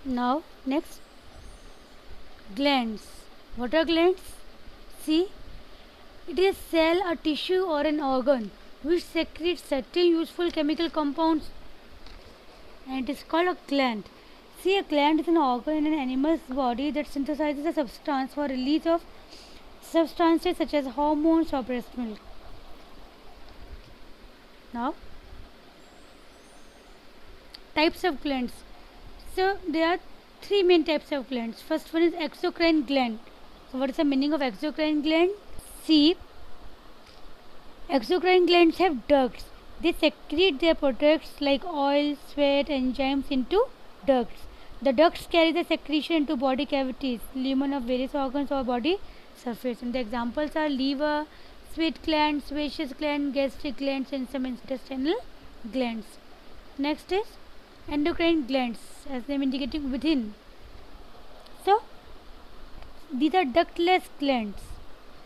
Now next, glands. What are glands? See, it is a cell, a tissue or an organ which secretes certain useful chemical compounds, and it is called a gland. See, a gland is an organ in an animal's body that synthesizes a substance for release of substances such as hormones or breast milk. Now, types of glands. So there are three main types of glands. First one is exocrine gland. So what is the meaning of exocrine gland? See, exocrine glands have ducts. They secrete their products like oil, sweat, enzymes into ducts. The ducts carry the secretion into body cavities, lumen of various organs or body surface. And the examples are liver, sweat gland, sebaceous gland, gastric glands, and some intestinal glands. Next is endocrine glands, as name indicating within. So these are ductless glands.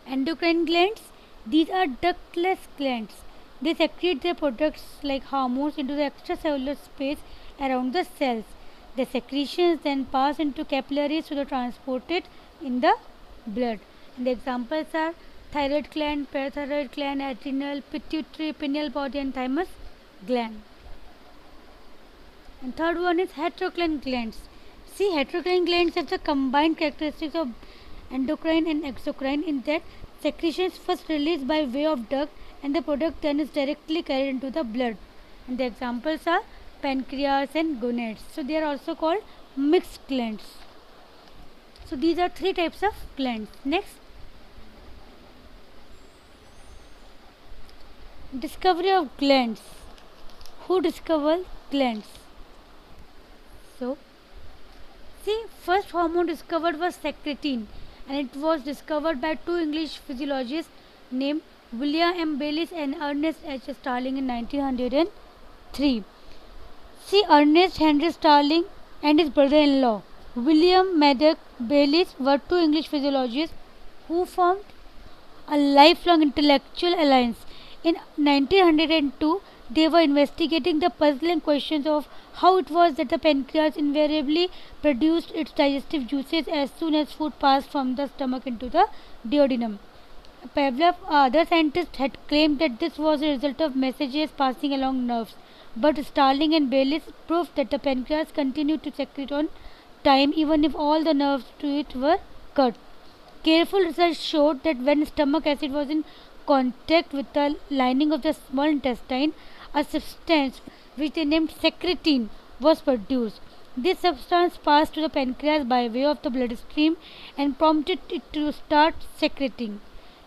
Endocrine glands, these are ductless glands. They secrete their products like hormones into the extracellular space around the cells. The secretions then pass into capillaries to be transported in the blood. And the examples are thyroid gland, parathyroid gland, adrenal, pituitary, pineal body, and thymus gland. And third one is heterocrine glands. See, heterocrine glands have the combined characteristics of endocrine and exocrine in that secretion is first released by way of duct and the product then is directly carried into the blood. And the examples are pancreas and gonads. So they are also called mixed glands. So these are three types of glands. Next, discovery of glands. Who discovered glands? So, see, first hormone discovered was secretin, and it was discovered by two English physiologists named William M. Bayliss and Ernest H. Starling in 1903. See, Ernest Henry Starling and his brother-in-law William Maddox Bayliss were two English physiologists who formed a lifelong intellectual alliance. In 1902, they were investigating the puzzling questions of how it was that the pancreas invariably produced its digestive juices as soon as food passed from the stomach into the duodenum. Pavlov, other scientists, had claimed that this was a result of messages passing along nerves, but Starling and Bayliss proved that the pancreas continued to secrete on time even if all the nerves to it were cut. Careful research showed that when stomach acid was in contact with the lining of the small intestine, a substance which they named secretin was produced. This substance passed to the pancreas by way of the bloodstream and prompted it to start secreting.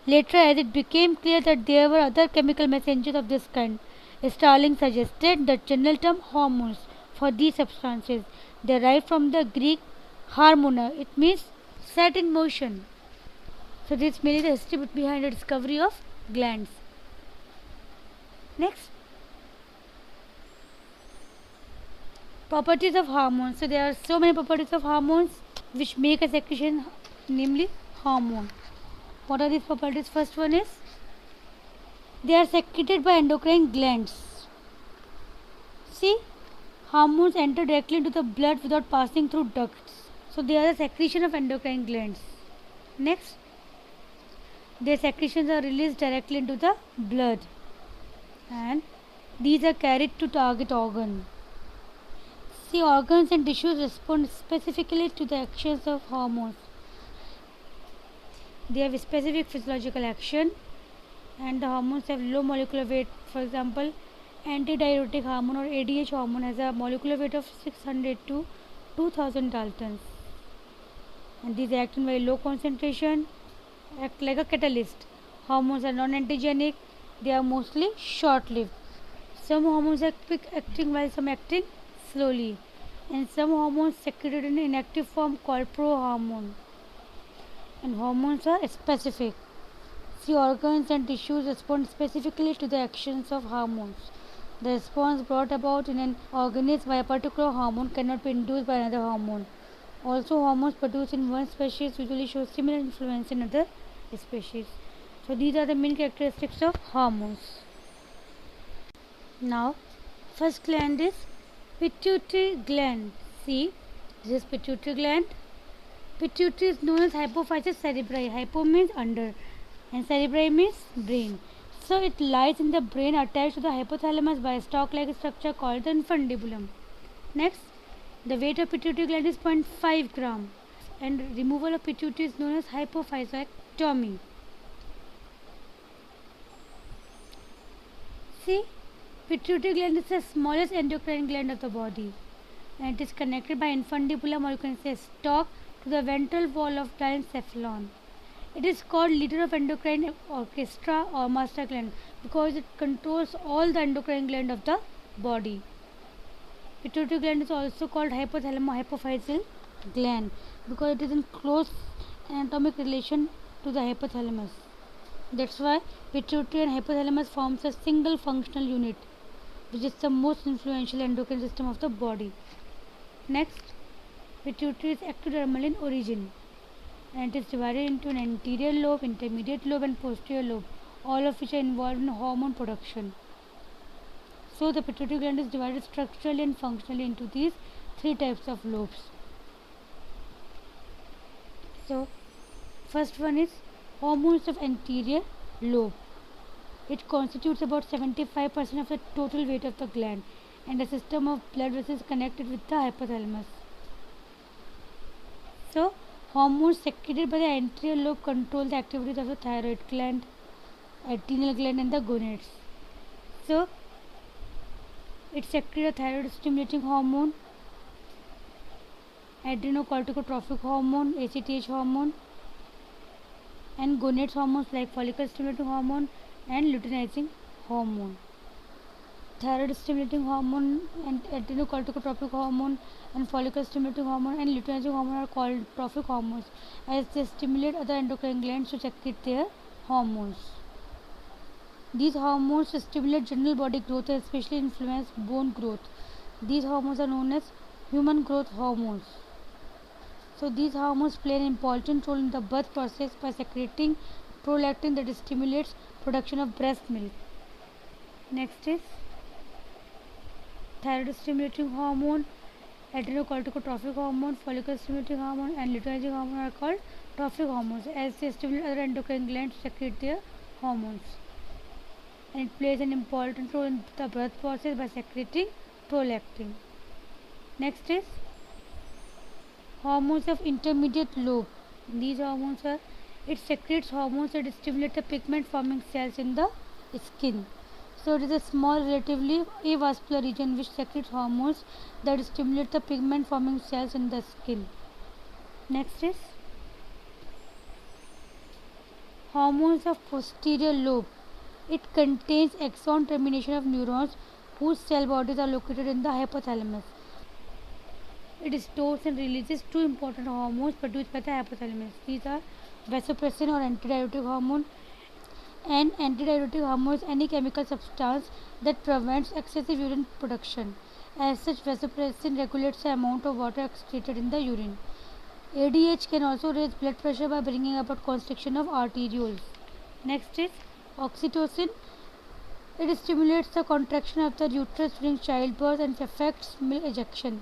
Later, as it became clear that there were other chemical messengers of this kind, Starling suggested the general term hormones for these substances, derived from the Greek harmona. It means set in motion. So this may be the history behind the discovery of glands. Next, properties of hormones. So there are so many properties of hormones which make a secretion, namely hormone. What are these properties? First one is they are secreted by endocrine glands. See, hormones enter directly into the blood without passing through ducts. So they are the secretion of endocrine glands. Next, their secretions are released directly into the blood and these are carried to target organ. See, organs and tissues respond specifically to the actions of hormones. They have a specific physiological action and the hormones have low molecular weight. For example, antidiuretic hormone or ADH hormone has a molecular weight of 600 to 2000 Daltons. And these act in very low concentration, act like a catalyst. Hormones are non-antigenic, they are mostly short-lived. Some hormones are quick acting while some acting slowly. And some hormones secreted in inactive form called prohormone. And hormones are specific. See, organs and tissues respond specifically to the actions of hormones. The response brought about in an organism by a particular hormone cannot be induced by another hormone. Also, hormones produced in one species usually show similar influence in other species. So, these are the main characteristics of hormones. Now, first gland is pituitary gland. See, This is pituitary gland. Pituitary is known as hypophysis cerebri. Hypo means under and cerebri means brain. So it lies in the brain attached to the hypothalamus by a stalk-like structure called the infundibulum. Next, the weight of pituitary gland is 0.5 gram and removal of pituitary is known as hypophysectomy. See, pituitary gland is the smallest endocrine gland of the body and it is connected by infundibulum, or you can say stalk, to the ventral wall of diencephalon. It is called leader of endocrine orchestra or master gland because it controls all the endocrine gland of the body. Pituitary gland is also called hypothalamo-hypophyseal gland because it is in close anatomic relation to the hypothalamus. That's why pituitary and hypothalamus forms a single functional unit, which is the most influential endocrine system of the body. Next, pituitary is ectodermal in origin and it is divided into an anterior lobe, intermediate lobe and posterior lobe, all of which are involved in hormone production. So the pituitary gland is divided structurally and functionally into these three types of lobes. So first one is hormones of anterior lobe. It constitutes about 75% of the total weight of the gland and a system of blood vessels connected with the hypothalamus. So hormones secreted by the anterior lobe control the activities of the thyroid gland, adrenal gland and the gonads. So it secretes a thyroid stimulating hormone, adrenocorticotropic hormone, ACTH hormone and gonads hormones like follicle stimulating hormone and luteinizing hormone. Thyroid stimulating hormone and adrenocorticotropic hormone and follicle stimulating hormone and luteinizing hormone are called trophic hormones as they stimulate other endocrine glands to secrete their hormones. These hormones stimulate general body growth and especially influence bone growth. These hormones are known as human growth hormones. So these hormones play an important role in the birth process by secreting prolactin that stimulates production of breast milk. Next is thyroid stimulating hormone, adrenocorticotropic hormone, follicle stimulating hormone and luteinizing hormone are called trophic hormones as they stimulate other endocrine glands to secrete their hormones. And it plays an important role in the birth process by secreting prolactin. Next is hormones of intermediate lobe. These hormones are, it secretes hormones that stimulate the pigment forming cells in the skin. So it is a small relatively avascular region which secretes hormones that stimulate the pigment forming cells in the skin. Next is hormones of posterior lobe. It contains axon termination of neurons whose cell bodies are located in the hypothalamus. It stores and releases two important hormones produced by the hypothalamus. These are vasopressin or antidiuretic hormone and antidiuretic hormone is any chemical substance that prevents excessive urine production. As such, vasopressin regulates the amount of water excreted in the urine. ADH can also raise blood pressure by bringing about constriction of arterioles. Next is oxytocin. It stimulates the contraction of the uterus during childbirth and affects milk ejection.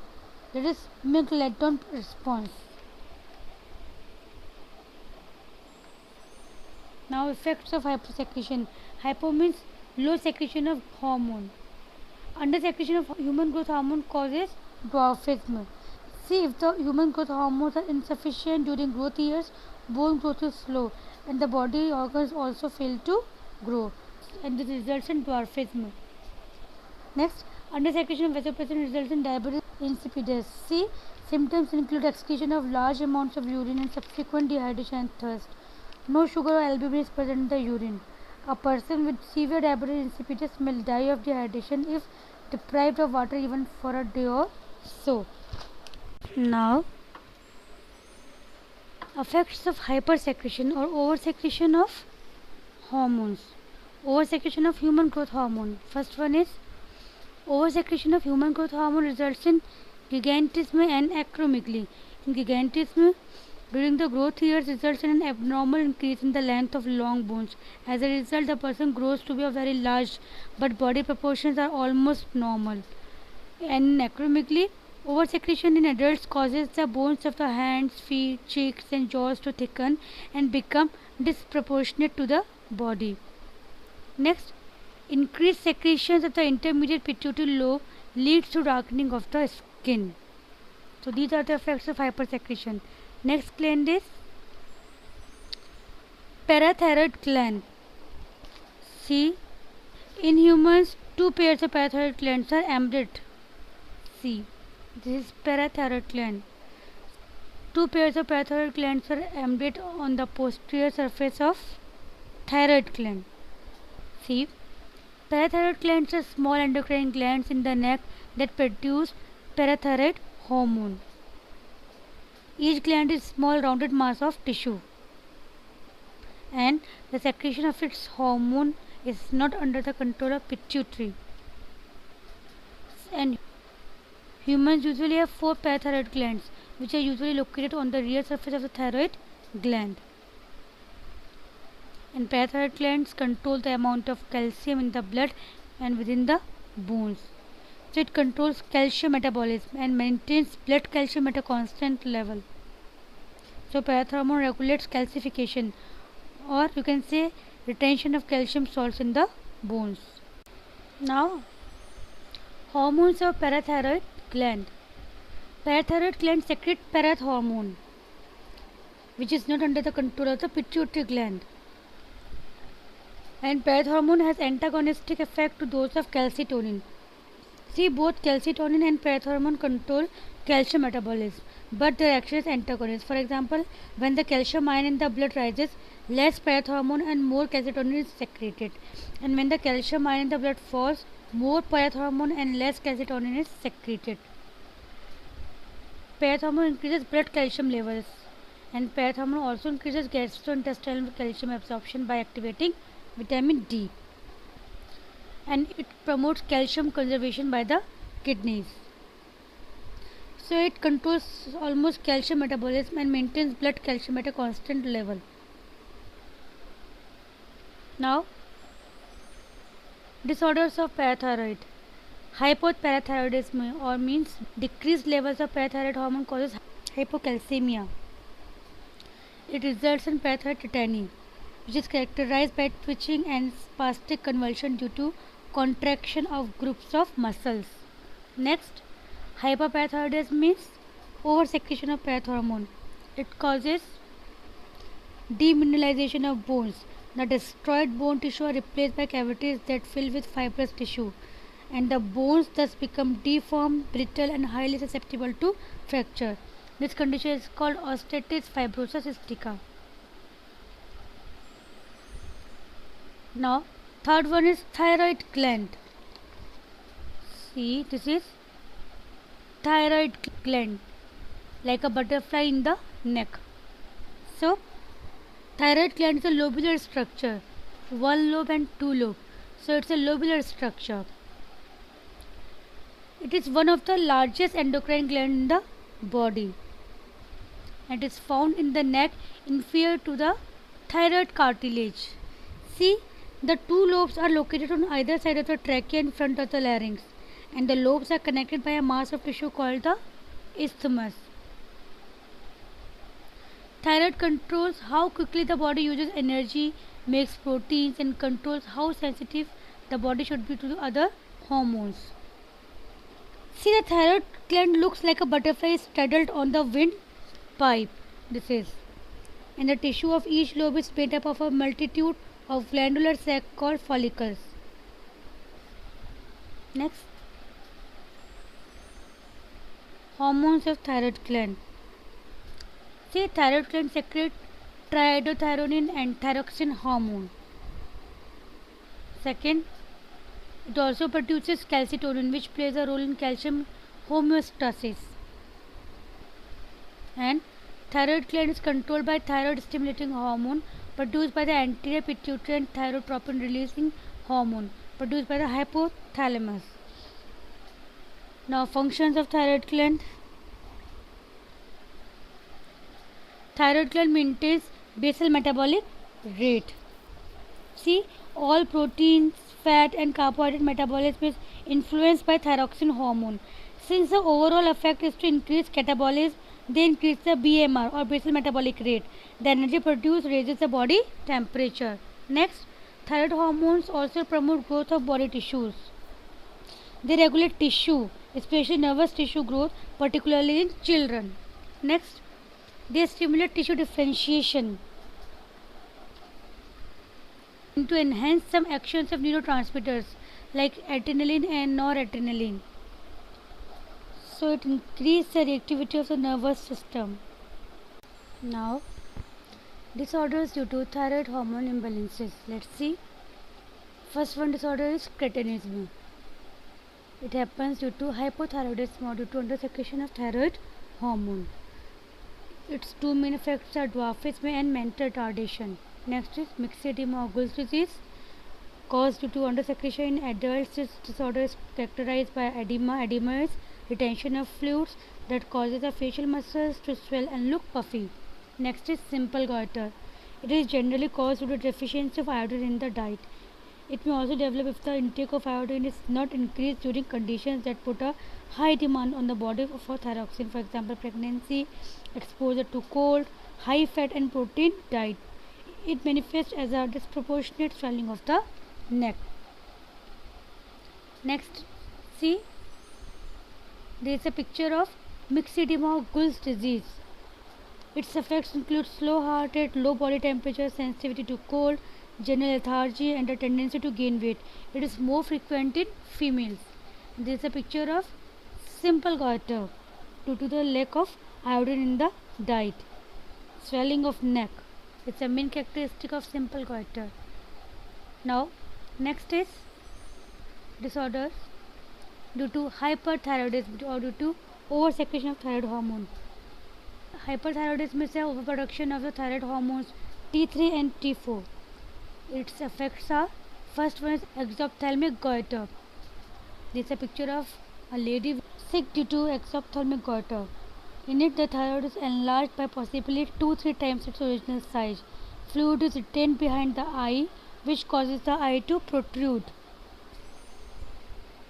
That is milk letdown response. Now effects of hyposecretion. Hypo means low secretion of hormone. Under secretion of human growth hormone causes dwarfism. See, if the human growth hormones are insufficient during growth years, bone growth is slow and the body organs also fail to grow and this results in dwarfism. Next, under secretion of vasopressin results in diabetes insipidus. See, symptoms include excretion of large amounts of urine and subsequent dehydration and thirst. No sugar or albumin is present in the urine. A person with severe diabetes insipidus may die of dehydration if deprived of water even for a day or so. Now, effects of hypersecretion or oversecretion of hormones. Oversecretion of human growth hormone. First one is oversecretion of human growth hormone results in gigantism and acromegaly. In gigantism, during the growth years results in an abnormal increase in the length of long bones. As a result, the person grows to be a very large, but body proportions are almost normal. And in acromegaly, Oversecretion in adults causes the bones of the hands, feet, cheeks, and jaws to thicken and become disproportionate to the body. Next, increased secretions of the intermediate pituitary lobe leads to darkening of the skin. So these are the effects of hypersecretion. Next gland is parathyroid gland. See, in humans, two pairs of parathyroid glands are embedded. See, this is parathyroid gland. Two pairs of parathyroid glands are embedded on the posterior surface of thyroid gland. See, parathyroid glands are small endocrine glands in the neck that produce parathyroid hormone. Each gland is small rounded mass of tissue, and the secretion of its hormone is not under the control of pituitary. And humans usually have four parathyroid glands, which are usually located on the rear surface of the thyroid gland. And parathyroid glands control the amount of calcium in the blood and within the bones. So it controls calcium metabolism and maintains blood calcium at a constant level. So parathyroid hormone regulates calcification, or you can say retention of calcium salts in the bones. Now, hormones of parathyroid gland. Parathyroid gland secrete parath hormone, which is not under the control of the pituitary gland. And parath hormone has antagonistic effect to those of calcitonin. See, both calcitonin and parath hormone control calcium metabolism, but their action is antagonist. For example, when the calcium ion in the blood rises, less parath hormone and more calcitonin is secreted. And when the calcium ion in the blood falls, more parath hormone and less calcitonin is secreted. Parath hormone increases blood calcium levels, and parath hormone also increases gastrointestinal calcium absorption by activating vitamin D, and it promotes calcium conservation by the kidneys. So it controls almost calcium metabolism and maintains blood calcium at a constant level. Now, disorders of parathyroid. Hypoparathyroidism, or means decreased levels of parathyroid hormone, causes hypocalcemia. It results in parathyroid tetany, which is characterized by twitching and spastic convulsion due to contraction of groups of muscles. Next, hyperparathyroidism means oversecretion of parath hormone. It causes demineralization of bones. The destroyed bone tissue are replaced by cavities that fill with fibrous tissue, and the bones thus become deformed, brittle, and highly susceptible to fracture. This condition is called osteitis fibrosa cystica. Now, third one is thyroid gland. See, this is thyroid gland, like a butterfly in the neck. So, thyroid gland is a lobular structure, one lobe and two lobes. So, it's a lobular structure. It is one of the largest endocrine glands in the body, and it is found in the neck inferior to the thyroid cartilage. See, the two lobes are located on either side of the trachea in front of the larynx, and the lobes are connected by a mass of tissue called the isthmus. Thyroid controls how quickly the body uses energy, makes proteins, and controls how sensitive the body should be to the other hormones. See, the thyroid gland looks like a butterfly straddled on the windpipe. This is, and the tissue of each lobe is made up of a multitude of glandular sacs called follicles. Next, hormones of thyroid gland. See, thyroid gland secrete triiodothyronine and thyroxine hormone. Second, it also produces calcitonin, which plays a role in calcium homeostasis. And thyroid gland is controlled by thyroid stimulating hormone produced by the anterior pituitary and thyrotropin releasing hormone produced by the hypothalamus. Now, functions of thyroid gland. Thyroid gland maintains basal metabolic rate. See, all proteins, fat, and carbohydrate metabolism is influenced by thyroxine hormone. Since the overall effect is to increase catabolism, they increase the BMR or basal metabolic rate. The energy produced raises the body temperature. Next, thyroid hormones also promote growth of body tissues. They regulate tissue, especially nervous tissue growth, particularly in children. Next, they stimulate tissue differentiation and to enhance some actions of neurotransmitters like adrenaline and noradrenaline. So it increases the reactivity of the nervous system. Now, disorders due to thyroid hormone imbalances. Let's see. First one disorder is cretinism. It happens due to hypothyroidism or due to undersecretion of thyroid hormone. Its two main effects are dwarfism and mental retardation. Next is myxedema or Gould's disease. Caused due to undersecretion in adults, this disorder is characterized by edema. Edema is retention of fluids that causes the facial muscles to swell and look puffy. Next is simple goiter. It is generally caused due to deficiency of iodine in the diet. It may also develop if the intake of iodine is not increased during conditions that put a high demand on the body for thyroxine, for example, pregnancy, exposure to cold, high fat and protein diet. It manifests as a disproportionate swelling of the neck. Next, see, there is a picture of myxedema or Gould's disease. Its effects include slow heart rate, low body temperature, sensitivity to cold, general lethargy and a tendency to gain weight. It is more frequent in females. This is a picture of simple goiter due to the lack of iodine in the diet. Swelling of neck. It's a main characteristic of simple goiter. Now, next is disorders due to hyperthyroidism or due to oversecretion of thyroid hormone. Hyperthyroidism is the overproduction of the thyroid hormones T3 and T4. Its effects are, first one is exophthalmic goiter. This is a picture of a lady sick due to exophthalmic goiter. In it, the thyroid is enlarged by possibly 2-3 times its original size. Fluid is retained behind the eye, which causes the eye to protrude.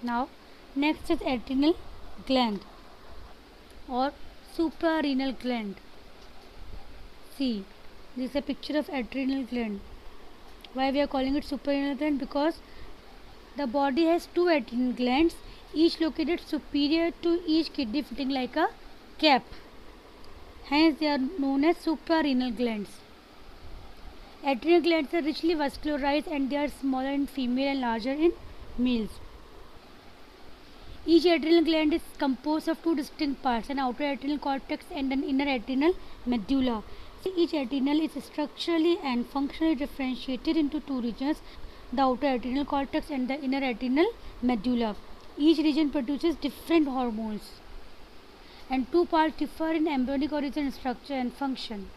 Now, next is adrenal gland or suprarenal gland. See, this is a picture of adrenal gland. Why we are calling it suprarenal gland? Because the body has two adrenal glands, each located superior to each kidney, fitting like a cap. Hence, they are known as suprarenal glands. Adrenal glands are richly vascularized and they are smaller in female and larger in males. Each adrenal gland is composed of two distinct parts, an outer adrenal cortex and an inner adrenal medulla. Each adrenal is structurally and functionally differentiated into two regions, the outer adrenal cortex and the inner adrenal medulla. Each region produces different hormones, and two parts differ in embryonic origin, structure and function.